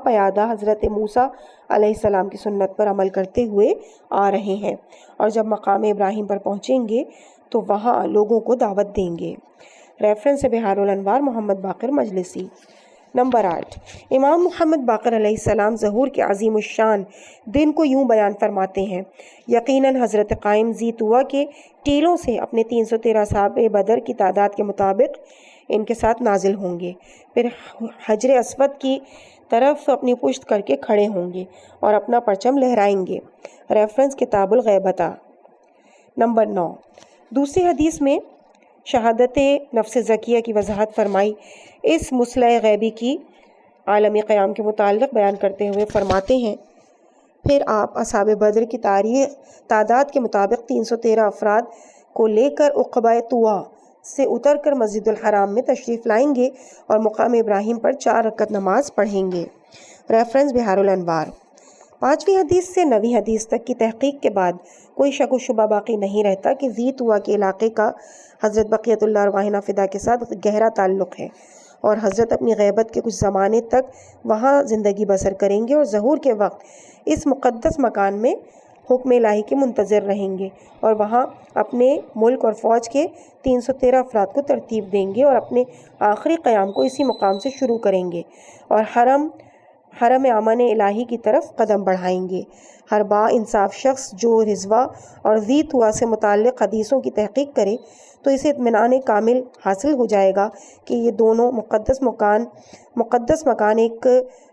پیادہ حضرت موسیٰ علیہ السلام کی سنت پر عمل کرتے ہوئے آ رہے ہیں، اور جب مقام ابراہیم پر پہنچیں گے تو وہاں لوگوں کو دعوت دیں گے۔ ریفرنس بحار الانوار محمد باقر مجلسی۔ نمبر 8، امام محمد باقر علیہ السلام ظہور کے عظیم الشان دن کو یوں بیان فرماتے ہیں یقیناً حضرت قائم ذی طویٰ کے ٹیلوں سے اپنے 313 اصحاب بدر کی تعداد کے مطابق ان کے ساتھ نازل ہوں گے، پھر حجر اسود کی طرف اپنی پشت کر کے کھڑے ہوں گے اور اپنا پرچم لہرائیں گے۔ ریفرنس کتاب الغیبتہ۔ نمبر 9، دوسری حدیث میں شہادت نفس زکیہ کی وضاحت فرمائی۔ اس مصلح غیبی کی عالمی قیام کے متعلق بیان کرتے ہوئے فرماتے ہیں، پھر آپ اصحاب بدر کی تعداد کے مطابق 313 افراد کو لے کر عقبہ طوا سے اتر کر مسجد الحرام میں تشریف لائیں گے اور مقام ابراہیم پر 4 رکعت نماز پڑھیں گے۔ ریفرنس بحار الانوار۔ 5ویں حدیث سے 9ویں حدیث تک کی تحقیق کے بعد کوئی شک و شبہ باقی نہیں رہتا کہ ذی طوا کے علاقے کا حضرت بقیت اللہ ارواحنا فدا کے ساتھ گہرا تعلق ہے، اور حضرت اپنی غیبت کے کچھ زمانے تک وہاں زندگی بسر کریں گے اور ظہور کے وقت اس مقدس مکان میں حکم الہی کے منتظر رہیں گے، اور وہاں اپنے ملک اور فوج کے 313 افراد کو ترتیب دیں گے اور اپنے آخری قیام کو اسی مقام سے شروع کریں گے اور حرم امن الہی کی طرف قدم بڑھائیں گے۔ ہر با انصاف شخص جو رضوا اور ذی طوا سے متعلق حدیثوں کی تحقیق کرے تو اسے اطمینان کامل حاصل ہو جائے گا کہ یہ دونوں مقدس مکان ایک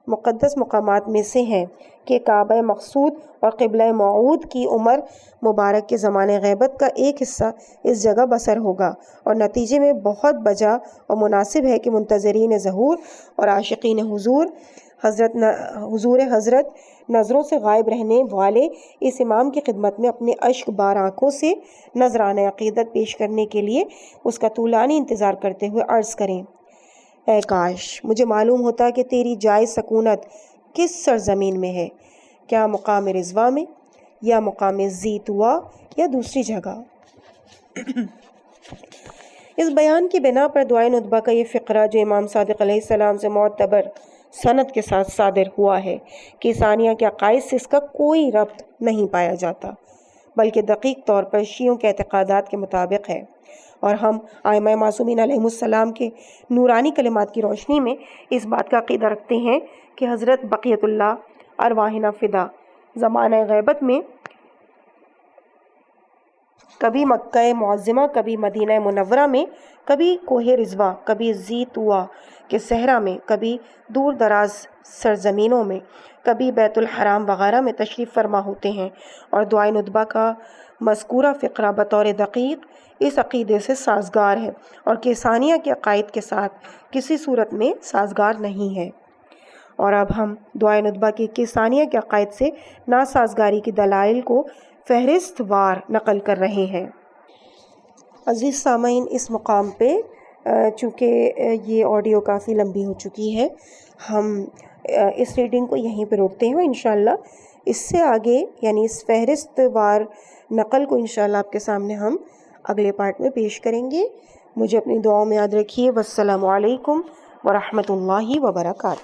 مقدس مقامات میں سے ہیں کہ کعبہ مقصود اور قبلہ موعود کی عمر مبارک کے زمانے غیبت کا ایک حصہ اس جگہ بسر ہوگا، اور نتیجے میں بہت بجا اور مناسب ہے کہ منتظرین ظہور اور عاشقین حضور حضرت نظروں سے غائب رہنے والے اس امام کی خدمت میں اپنے اشک بار آنکھوں سے نذرانہ عقیدت پیش کرنے کے لیے اس کا طولانی انتظار کرتے ہوئے عرض کریں، اے کاش مجھے معلوم ہوتا کہ تیری جائے سکونت کس سرزمین میں ہے، کیا مقام رضوا میں یا مقام ذی طوا یا دوسری جگہ۔ اس بیان کی بنا پر دعائے ندبہ کا یہ فقرہ جو امام صادق علیہ السلام سے معتبر سند کے ساتھ صادر ہوا ہے کہ ثانیہ کے عقائد سے اس کا کوئی ربط نہیں پایا جاتا، بلکہ دقیق طور پر شیعوں کے اعتقادات کے مطابق ہے، اور ہم ائمہ معصومین علیہ السلام کے نورانی کلمات کی روشنی میں اس بات کا عقیدہ رکھتے ہیں کہ حضرت بقیت اللہ ارواحنا فدا زمانہ غیبت میں کبھی مکہ معظمہ، کبھی مدینہ منورہ میں، کبھی کوہ رضوا، کبھی ذی طوا کے صحرا میں، کبھی دور دراز سرزمینوں میں، کبھی بیت الحرام وغیرہ میں تشریف فرما ہوتے ہیں، اور دعائے ندبہ کا مذکورہ فقرہ بطور دقیق اس عقیدے سے سازگار ہے اور کیسانیہ کے عقائد کے ساتھ کسی صورت میں سازگار نہیں ہے۔ اور اب ہم دعائے ندبہ کے کیسانیہ کے عقائد سے ناسازگاری کی دلائل کو فہرست وار نقل کر رہے ہیں۔ عزیز سامعین، اس مقام پہ چونکہ یہ آڈیو کافی لمبی ہو چکی ہے، ہم اس ریڈنگ کو یہیں پہ روکتے ہیں، انشاءاللہ اس سے آگے یعنی اس فہرست وار نقل کو انشاءاللہ آپ کے سامنے ہم اگلے پارٹ میں پیش کریں گے۔ مجھے اپنی دعاؤں میں یاد رکھیے۔ والسلام علیکم ورحمۃ اللہ وبرکاتہ۔